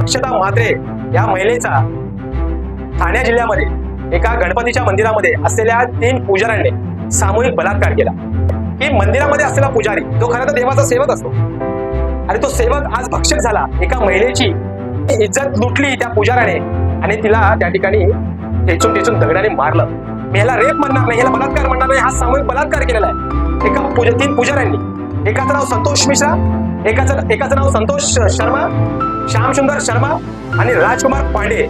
अक्षता म्हात्रे या महिलेचा ठाणे जिल्ह्यामध्ये एका गणपतीच्या मंदिरामध्ये असलेल्या 3 पुजाऱ्यांनी सामूहिक बलात्कार केला. की मंदिरामध्ये असलेला पुजारी जो खरं तर देवाचा सेवक असतो आणि तो सेवक आज भक्षक झाला. एका महिलेची इज्जत लुटली त्या पुजाऱ्याने आणि तिला त्या ठिकाणी टेचून दगडाने मारलं. मी ह्याला रेप म्हणणार नाही, ह्याला बलात्कार म्हणणार नाही, हा सामूहिक बलात्कार केलेला आहे एका 3 पुजाऱ्यांनी. एकाचं नाव संतोष मिश्रा, एकाचं नाव संतोष शर्मा, श्यामसुंदर शर्मा आणि राजकुमार पांडे.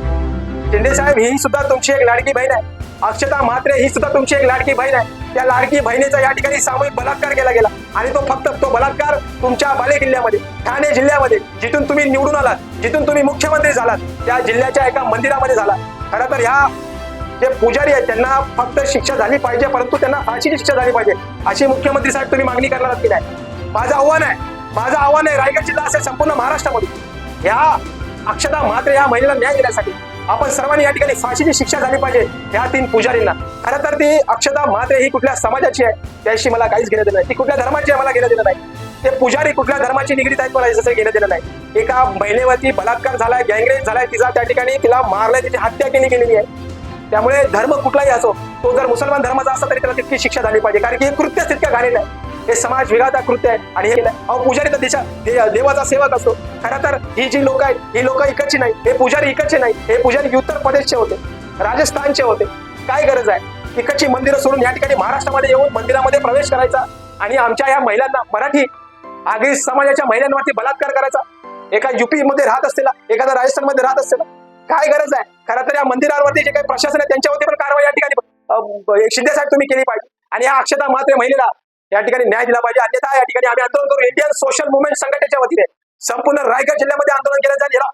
शिंदे साहेब, ही सुद्धा तुमची एक लाडकी बहीण आहे. अक्षता म्हात्रे ही सुद्धा तुमची एक लाडकी बहीण आहे. त्या लाडकी बहिणीचा या ठिकाणी सामूहिक बलात्कार केला गेला आणि तो बलात्कार तुमच्या बालेकिल्ल्यामध्ये ठाणे जिल्ह्यामध्ये जिथून तुम्ही निवडून आलात, जिथून तुम्ही मुख्यमंत्री झालात, त्या जिल्ह्याच्या एका मंदिरामध्ये झाला. खरं तर ह्या जे पुजारी आहेत त्यांना फक्त शिक्षा झाली पाहिजे, परंतु त्यांना फाशीची शिक्षा झाली पाहिजे अशी मुख्यमंत्री साहेब तुम्ही मागणी करणार आहात की नाही? माझं आव्हान आहे रायगड जिल्हा असेल संपूर्ण महाराष्ट्रामध्ये ह्या अक्षता म्हात्रे या महिलेला न्याय देण्यासाठी आपण सर्वांनी या ठिकाणी फाशीची शिक्षा झाली पाहिजे ह्या 3 पुजारींना. खरं तर ती अक्षता म्हात्रे ही कुठल्या समाजाची आहे त्याशी मला काहीच घेणं देणं नाही. ती कुठल्या धर्माची आहे मला घेणं देणं नाही. ते पुजारी कुठल्या धर्माची निगडीत आहेत मला याचं घेणं देणं नाही. एका महिलेवरती बलात्कार झालाय, गँगरेप झालाय, तिचा त्या ठिकाणी तिला मारलंय, तिची हत्या गेलेली आहे. त्यामुळे धर्म कुठलाही असो, तो जर मुसलमान धर्माचा असला तरी त्याला तितकी शिक्षा झाली पाहिजे, कारण की हे कृत्य तितकं घालेलं आहे. हे समाज विघातक कृत्य आहे आणि हे पुजारी तर देवाचा सेवक असतो. खरं तर ही जी लोक आहेत ही लोक इकडची नाही, हे पुजारी इकडचे नाही. हे पुजारी उत्तर प्रदेशचे होते, राजस्थानचे होते. काय गरज आहे इकडची मंदिरं सोडून या ठिकाणी महाराष्ट्रामध्ये येऊन मंदिरामध्ये प्रवेश करायचा आणि आमच्या या महिलांना, मराठी आगरी समाजाच्या महिलांवरती बलात्कार करायचा? एका युपी मध्ये राहत असलेला, एखादा राजस्थानमध्ये राहत असलेला, काय गरज आहे? खरं तर या मंदिरांवरती जे काही प्रशासन आहे त्यांच्यावरती पण कारवाई या ठिकाणी शिंदे साहेब तुम्ही केली पाहिजे आणि या अक्षता म्हात्रे महिलेला या ठिकाणी न्याय दिला पाहिजे. अन्यथा या ठिकाणी आम्ही आंदोलन करू. इंडियन सोशल मुवमेंट संघटनेच्या वतीने संपूर्ण रायगड जिल्ह्यामध्ये आंदोलन केलं जाईल. याला